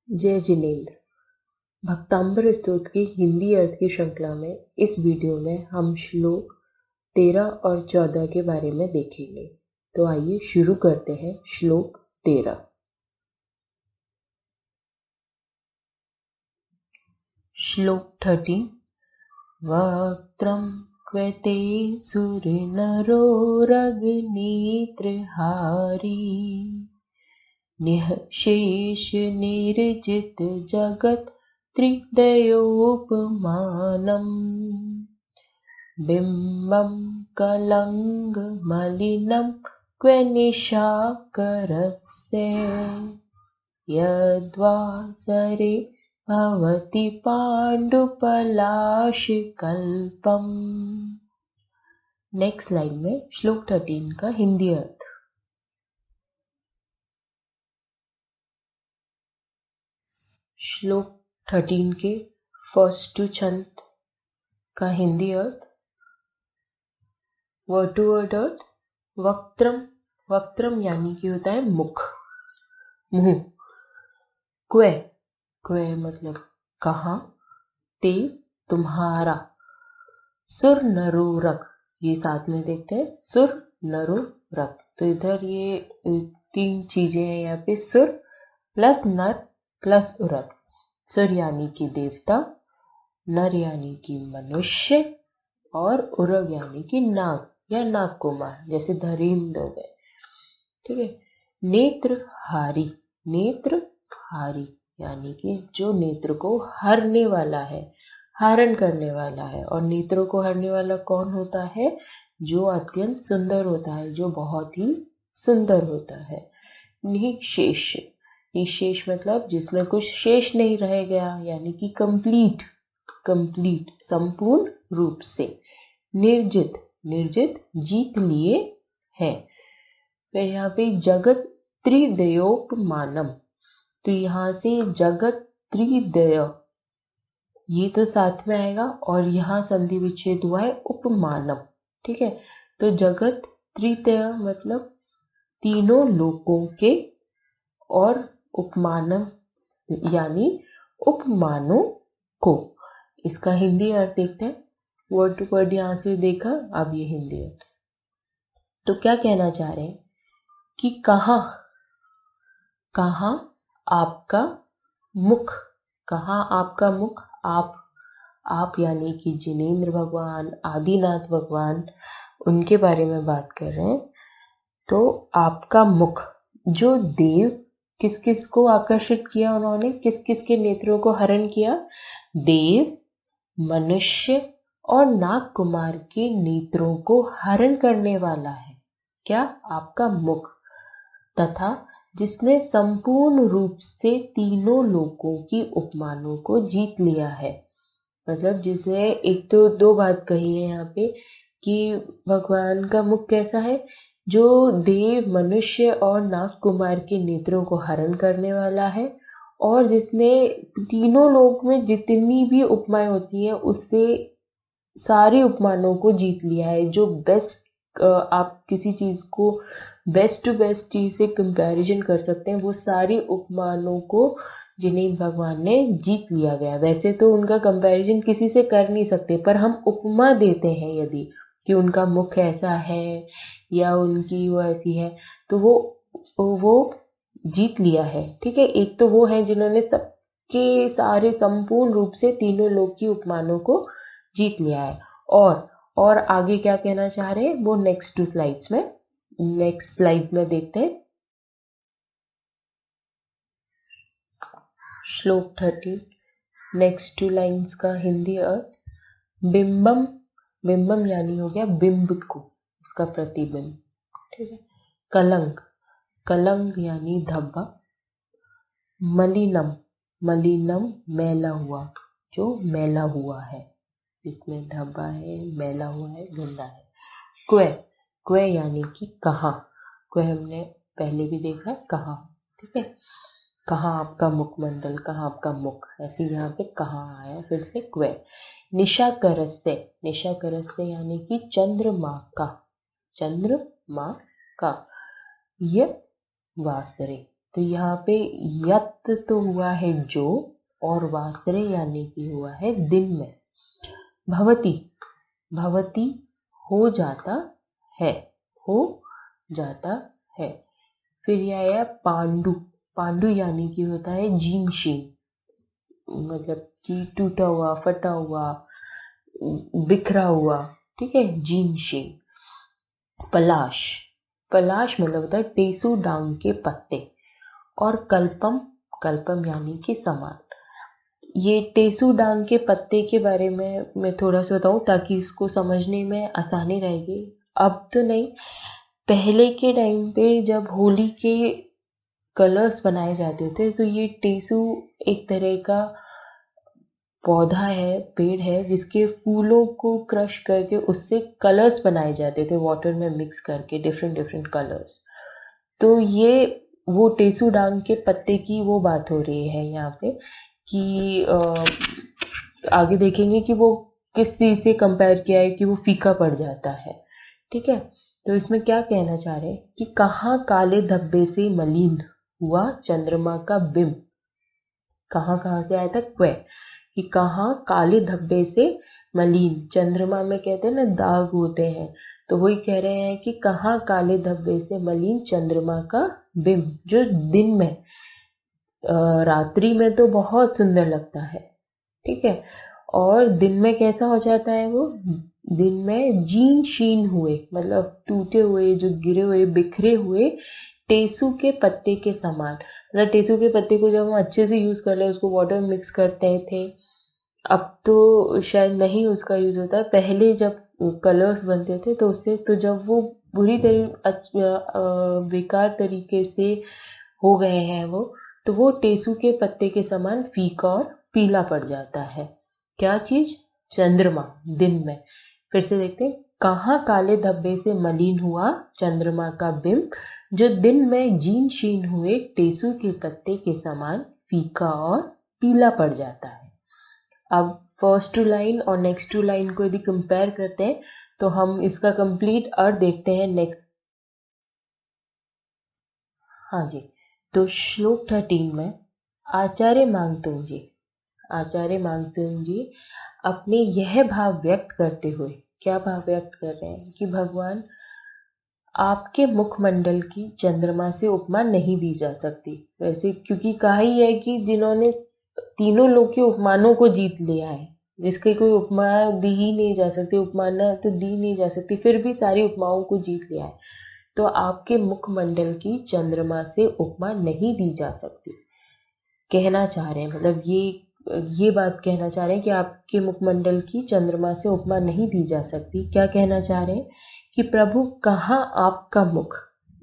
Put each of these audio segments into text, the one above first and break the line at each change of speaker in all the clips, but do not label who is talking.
जय जिनेंद्र। भक्तांबर स्तोत्र की हिंदी अर्थ की श्रृंखला में इस वीडियो में हम श्लोक 13 और 14 के बारे में देखेंगे। तो आइए शुरू करते हैं। श्लोक 13। श्लोक 13। वक्त्रं क्वेते सुरनरो रग्नेत्रहारी निःशेष निर्जित जगत् त्रिदयोपमानम् बिम्बं कलङ्गमलिनं क्वेनिशाकरस्य यद्वासरे भवति पाण्डुपलाशकल्पम्। नेक्स्ट लाइन में श्लोक 13 का हिंदी अर्थ। श्लोक 13 के फर्स्ट टू छंद का हिंदी अर्थ। वर्ड टू वर्ड अर्थ। वक्त्रम, वक्त्रम यानी कि होता है मुख, मुंह। क्वे, क्वे मतलब कहाँ। ते तुम्हारा। सुर नरो रक, ये साथ में देखते हैं। सुर नरो रक, तो इधर ये तीन चीजें हैं यहाँ पे। सुर प्लस नर प्लस उरक। सुर यानी कि देवता, नर यानी कि मनुष्य और उरग यानी कि नाग या नाग कुमार, जैसे धरेंद्र हो गए। ठीक है। नेत्रहारी, नेत्रहारी यानी कि जो नेत्र को हरने वाला है, हरण करने वाला है। और नेत्रों को हरने वाला कौन होता है? जो अत्यंत सुंदर होता है, जो बहुत ही सुंदर होता है। निःशेष, निःशेष मतलब जिसमें कुछ शेष नहीं रह गया, यानी कि कंप्लीट, कंप्लीट संपूर्ण रूप से। निर्जित, निर्जित जीत लिए है। फिर यहाँ पे जगत त्रिदयोपमानम, तो यहाँ से जगत त्रिदय ये तो साथ में आएगा और यहाँ संधि विच्छेद हुआ है उपमानम। ठीक है। तो जगत त्रिदय मतलब तीनों लोकों के, और उपमानम यानी उपमानों को। इसका हिंदी अर्थ देखते हैं। वर्ड टू वर्ड यहाँ से देखा, अब ये हिंदी अर्थ। तो क्या कहना चाह रहे हैं कि कहाँ, कहाँ आपका मुख, कहाँ आपका मुख। आप यानी कि जिनेंद्र भगवान, आदिनाथ भगवान, उनके बारे में बात कर रहे हैं। तो आपका मुख, जो देव किस किस को आकर्षित किया उन्होंने, किस किस के नेत्रों को हरण किया? देव, मनुष्य और नाग कुमार के नेत्रों को हरण करने वाला है क्या? आपका मुख। तथा जिसने संपूर्ण रूप से तीनों लोकों की उपमानों को जीत लिया है। मतलब जिसे एक तो दो बात कही है यहाँ पे कि भगवान का मुख कैसा है, जो देव, मनुष्य और नाग कुमार के नेत्रों को हरण करने वाला है, और जिसने तीनों लोक में जितनी भी उपमाएं होती हैं उससे सारी उपमानों को जीत लिया है। जो बेस्ट, आप किसी चीज को बेस्ट टू बेस्ट चीज से कंपैरिजन कर सकते हैं, वो सारी उपमानों को जिन्हें भगवान ने जीत लिया गया। वैसे तो उनका कंपैरिजन किसी से कर नहीं सकते, पर हम उपमा देते हैं यदि कि उनका मुख ऐसा है या उनकी वो ऐसी है, तो वो जीत लिया है। ठीक है। एक तो वो है जिन्होंने सबके सारे संपूर्ण रूप से तीनों लोक की उपमानों को जीत लिया है। और आगे क्या कहना चाह रहे हैं वो नेक्स्ट टू स्लाइड्स में, नेक्स्ट स्लाइड में देखते हैं। श्लोक 13 नेक्स्ट टू लाइंस का हिंदी अर्थ। बिंबम, बिंबम यानी हो गया बिंब को, उसका प्रतिबिंब। ठीक है। कलंक, कलंक यानी धब्बा। मलिनम, मलिनम मैला हुआ, जो मैला हुआ है, जिसमें धब्बा है, मैला हुआ है, गंदा है। क्वे, क्वे यानी कि कहाँ। क्वे हमने पहले भी देखा है, कहाँ। ठीक है। कहाँ आपका मुखमंडल, कहाँ आपका मुख, ऐसे यहाँ पे कहाँ आया फिर से क्वे। निशाकरस्य, निशाकरस्य यानी कि चंद्रमा का, चंद्रमा का। यत वासरे, तो यहाँ पे यत तो हुआ है जो, और वासरे यानी कि हुआ है दिन में। भवती, भवती हो जाता है, हो जाता है। फिर यह आया पांडु, पांडु यानी कि होता है जीन शीन, मतलब कि टूटा हुआ, फटा हुआ, बिखरा हुआ, ठीक है, जीन शीन। पलाश, पलाश मतलब होता है टेसू डांग के पत्ते। और कल्पम, कल्पम यानी कि समान। ये टेसू डांग के पत्ते के बारे में मैं थोड़ा सा बताऊं ताकि इसको समझने में आसानी रहेगी। अब तो नहीं, पहले के टाइम पे जब होली के कलर्स बनाए जाते थे तो ये टेसू एक तरह का पौधा है, पेड़ है, जिसके फूलों को क्रश करके उससे कलर्स बनाए जाते थे वाटर में मिक्स करके, डिफरेंट डिफरेंट कलर्स। तो ये वो टेसू डांग के पत्ते की वो बात हो रही है यहाँ पे कि आगे देखेंगे कि वो किस चीज़ से कंपेयर किया है कि वो फीका पड़ जाता है, ठीक है। तो इसमें क्या कहना चाह रहे हैं कि कहाँ काले धब्बे से मलिन हुआ चंद्रमा का बिंब। कहाँ कहाँ से आया था, क्वे, कि कहाँ काले धब्बे से मलिन, चंद्रमा में कहते हैं ना दाग होते हैं, तो वही कह रहे हैं कि कहाँ काले धब्बे से मलिन चंद्रमा का बिंब, जो दिन में रात्रि में तो बहुत सुंदर लगता है, ठीक है, और दिन में कैसा हो जाता है वो, दिन में जीन शीन हुए, मतलब टूटे हुए, जो गिरे हुए, बिखरे हुए टेसू के पत्ते के समान। मतलब टेसू के पत्ते को जब हम अच्छे से यूज़ कर ले, उसको वाटर में मिक्स करते थे, अब तो शायद नहीं उसका यूज़ होता है, पहले जब कलर्स बनते थे तो उससे, तो जब वो बुरी बेकार तरीके से हो गए हैं वो, तो वो टेसू के पत्ते के समान फीका और पीला पड़ जाता है। क्या चीज़, चंद्रमा दिन में। फिर से देखते हैं, कहाँ काले धब्बे से मलिन हुआ चंद्रमा का बिंब, जो दिन में जीन शीन हुए टेसू के पत्ते के समान फीका और पीला पड़ जाता है। अब फर्स्ट टू लाइन और नेक्स्ट टू लाइन को यदि कंपेयर करते हैं तो हम इसका कंप्लीट अर्थ देखते हैं नेक्स्ट। हाँ जी, तो श्लोक 13 में आचार्य मांगतुंग जी, आचार्य मांगतुंग जी अपने यह भाव व्यक्त करते हुए, क्या भाव व्यक्त कर रहे हैं कि भगवान, आपके मुखमंडल की चंद्रमा से उपमा नहीं दी जा सकती। वैसे क्योंकि कहा ही है कि जिन्होंने तीनों लोक के उपमानों को जीत लिया है, जिसकी कोई उपमा दी ही नहीं जा सकती, उपमाना तो दी नहीं जा सकती, फिर भी सारी उपमाओं को जीत लिया है, तो आपके मुखमंडल की चंद्रमा से उपमा नहीं दी जा सकती। कहना चाह रहे हैं, मतलब ये बात कहना चाह रहे हैं कि आपके मुखमंडल की चंद्रमा से उपमा नहीं दी जा सकती। क्या कहना चाह रहे हैं कि प्रभु, कहाँ आपका मुख,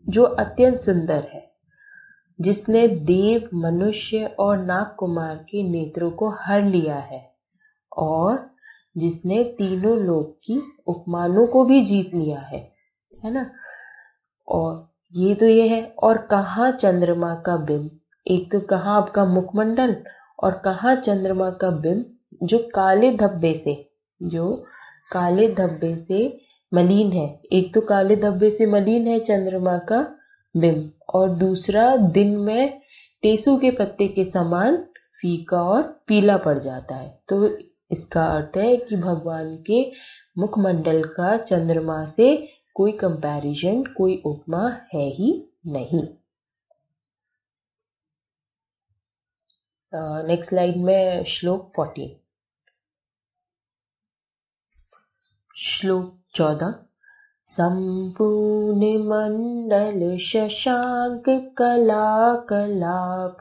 जो अत्यंत सुंदर है, जिसने देव, मनुष्य और नाग कुमार के नेत्रों को हर लिया है, और जिसने तीनों लोक की उपमानों को भी जीत लिया है ना। और ये है, और कहाँ चंद्रमा का बिंब, एक तो कहाँ आपका मुखमंडल और कहाँ चंद्रमा का बिंब, जो काले धब्बे से, जो काले धब्बे से मलिन है। एक तो काले धब्बे से मलिन है चंद्रमा का बिंब, और दूसरा दिन में टेसू के पत्ते के समान फीका और पीला पड़ जाता है। तो इसका अर्थ है कि भगवान के मुखमंडल का चंद्रमा से कोई कंपैरिजन, कोई उपमा है ही नहीं। नेक्स्ट स्लाइड में श्लोक 14, श्लोक 14, संपूर्ण मंडल शशांक कला कलाप,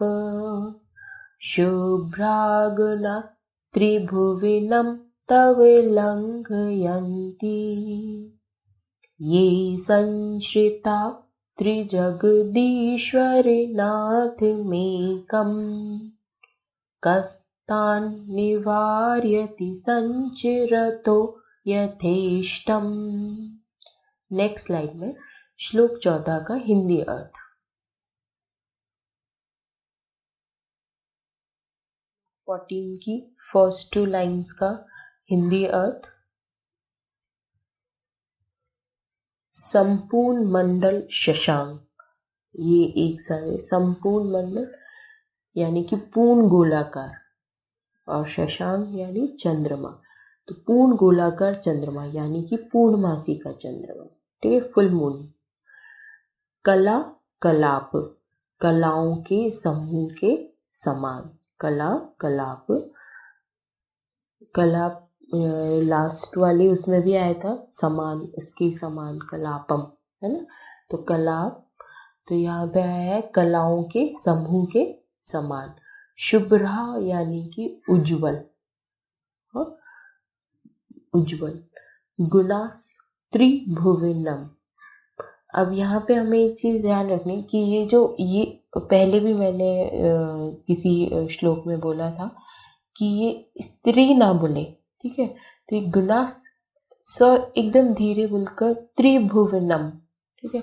शुभ्रागुना त्रिभुवनम तव लंघयन्ति, ये संश्रिता त्रिजगदीश्वरनाथमेकम्, कस्तान् निवारयति संचिरतो यथेष्टम्। नेक्स्ट स्लाइड में श्लोक 14 का हिंदी अर्थ। 14 की फर्स्ट टू लाइन्स का हिंदी अर्थ, संपूर्ण मंडल शशांक, ये एक सारे संपूर्ण मंडल यानी कि पूर्ण गोलाकार, और शशांक यानी चंद्रमा, तो पूर्ण गोलाकार चंद्रमा यानी कि पूर्णमासी का चंद्रमा, ठीक है, फुल मून। कला कलाप, कलाओं के समूह के समान, कला कलाप, कलाप लास्ट वाले उसमें भी आया था, समान, इसके समान, कलापम, है ना, तो कलाप, तो यहाँ पे आया है कलाओं के समूह के समान। शुभ्रा यानी कि उज्जवल, हाँ, उज्जवल। गुना त्रिभुवनम, अब यहाँ पे हमें एक चीज ध्यान रखनी कि ये पहले भी मैंने किसी श्लोक में बोला था कि ये स्त्री ना बोले, ठीक है, तो ये गुना स एकदम धीरे बोलकर त्रिभुवनम, ठीक है,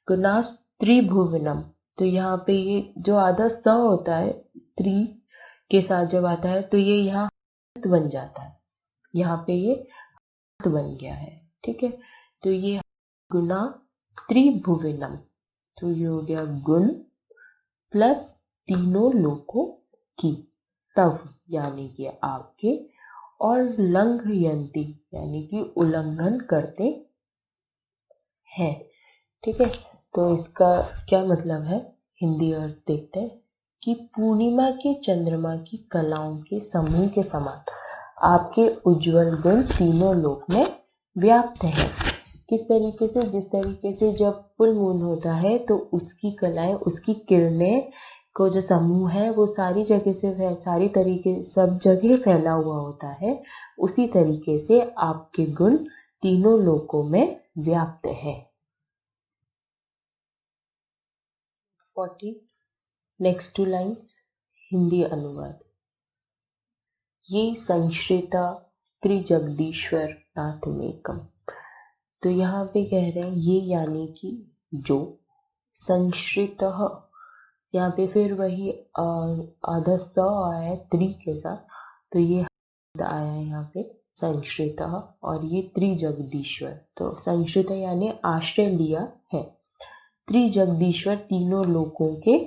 गुना त्रिभुवनम, तो यहाँ पे ये जो आधा स होता है त्रि के साथ जब आता है तो ये यहाँ बन जाता है, यहाँ पे ये बन गया है, ठीक है, तो ये गुना त्रिभुवनम, तो ये हो गया गुण प्लस तीनों लोकों की, तव यानी कि आपके, और लंघयंती यानी कि उल्लंघन करते हैं, ठीक है, तो इसका क्या मतलब है, हिंदी अर्थ देखते हैं कि पूर्णिमा के चंद्रमा की कलाओं के समूह के समान आपके उज्जवल गुण तीनों लोक में व्याप्त है। किस तरीके से, जिस तरीके से जब फुल मून होता है तो उसकी कलाएं, उसकी किरणें को जो समूह है वो सारी जगह से, सारी तरीके सब जगह फैला हुआ होता है, उसी तरीके से आपके गुण तीनों लोकों में व्याप्त है। 40 नेक्स्ट टू लाइन्स हिंदी अनुवाद। ये संश्रिता त्रिजगदीश्वर नाथ मेकम, तो यहाँ पे कह रहे हैं ये यानी कि जो, संश्रित, यहाँ पे फिर वही आधा स आया है त्रि के साथ, तो ये आया है यहाँ पे संश्रित, और ये त्रिजगदीश्वर, तो संश्रित यानी आश्रय लिया है, त्रिजगदीश्वर तीनों लोकों के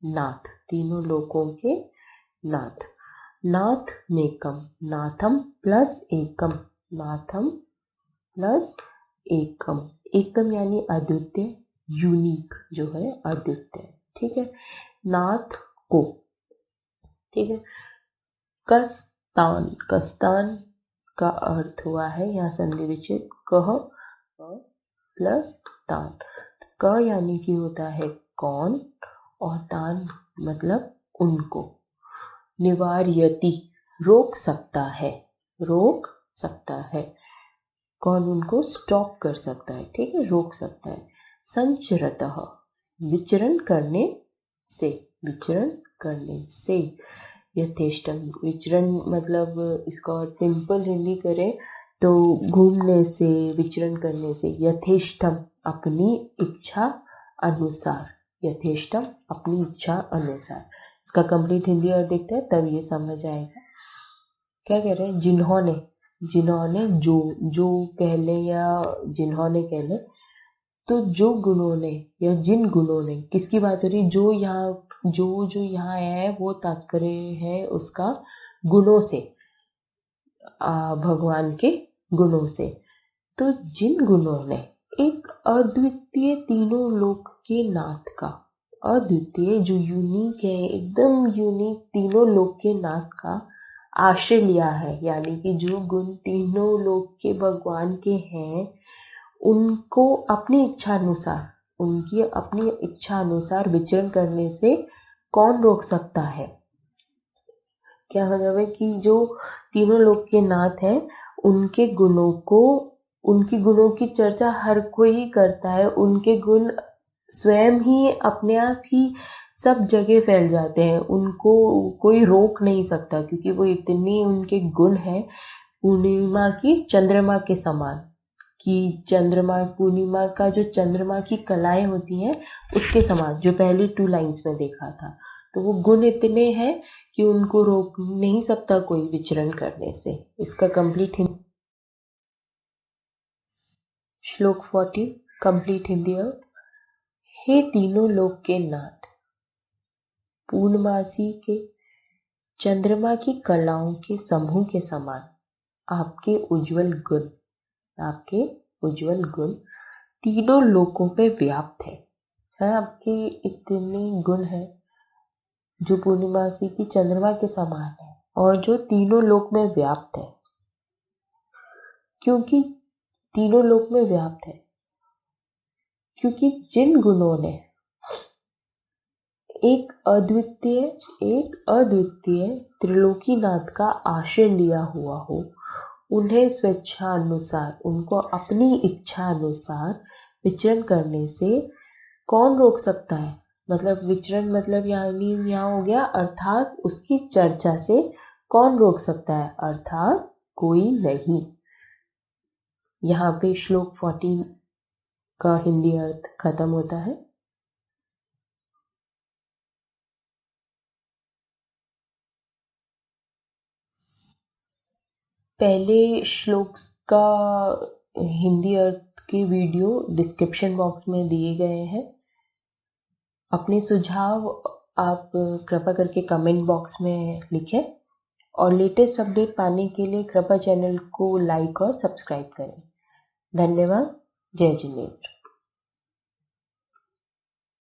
नाथ, तीनों लोकों के नाथ, नाथ मेकम, नाथम प्लस एकम, नाथम प्लस एकम, एकम यानी अद्वितीय, यूनिक जो है, अद्वितीय, ठीक है, नाथ को, ठीक है। कस्तान, कस्तान का अर्थ हुआ है यहाँ संधि विच्छेद, कह प्लस तान, क यानी कि होता है कौन, और तान मतलब उनको, निवार्यति रोक सकता है, रोक सकता है, कौन उनको स्टॉप कर सकता है, ठीक है, रोक सकता है। संचरतः विचरण करने से, विचरण करने से, यथेष्टम, विचरण मतलब इसका और सिंपल हिंदी करें तो घूमने से, विचरण करने से, यथेष्टम अपनी इच्छा अनुसार, यथेष्टम अपनी इच्छा अनुसार, इसका कंप्लीट हिंदी और देखते हैं तब ये समझ आएगा। क्या कह रहे हैं, जिन्होंने, जिन्होंने जो कह ले या जिन्होंने कह ले, तो जो गुणों ने या जिन गुणों ने, किसकी बात हो रही, जो यहाँ आया है वो तात्पर्य है उसका गुणों से, भगवान के गुणों से, तो जिन गुणों ने एक अद्वितीय तीनों लोक के नाथ का, अद्वितीय जो यूनिक है, एकदम यूनिक तीनों लोक के नाथ का आश्रय लिया है, यानी कि जो गुण तीनों लोक के भगवान के हैं उनको अपनी इच्छा अनुसार, उनकी अपनी इच्छा अनुसार विचरण करने से कौन रोक सकता है। क्या मतलब है कि जो तीनों लोक के नाथ हैं उनके गुणों को, उनकी गुणों की चर्चा हर कोई करता है, उनके गुण स्वयं ही अपने आप ही सब जगह फैल जाते हैं, उनको कोई रोक नहीं सकता, क्योंकि वो इतने उनके गुण हैं, पूर्णिमा की चंद्रमा के समान, कि चंद्रमा, पूर्णिमा का जो चंद्रमा की कलाएं होती हैं उसके समान, जो पहले 2 लाइन्स में देखा था, तो वो गुण इतने हैं कि उनको रोक नहीं सकता कोई विचरण करने से। इसका कंप्लीट हिंदी, श्लोक 40 कंप्लीट हिंदी अर्थ। हे तीनों लोक के नाथ, पूर्णमासी के चंद्रमा की कलाओं के समूह के समान आपके उज्जवल गुण तीनों लोकों में व्याप्त है। आपके इतने गुण हैं जो पूर्णिमासी की चंद्रमा के समान है और जो तीनों लोक में व्याप्त है। क्योंकि तीनों लोक में व्याप्त है, क्योंकि जिन गुणों ने एक अद्वितीय त्रिलोकीनाथ का आश्रय लिया हुआ हो, उन्हें स्वेच्छानुसार, उनको अपनी इच्छा अनुसार विचरण करने से कौन रोक सकता है। मतलब विचरण मतलब यानी यहाँ हो गया अर्थात उसकी चर्चा से कौन रोक सकता है, अर्थात कोई नहीं। यहाँ पे श्लोक 14 का हिंदी अर्थ खत्म होता है। पहले श्लोक का हिंदी अर्थ के वीडियो डिस्क्रिप्शन बॉक्स में दिए गए हैं। अपने सुझाव आप कृपया करके कमेंट बॉक्स में लिखें और लेटेस्ट अपडेट पाने के लिए कृपया चैनल को लाइक और सब्सक्राइब करें। धन्यवाद। जय जिनेन्द्र।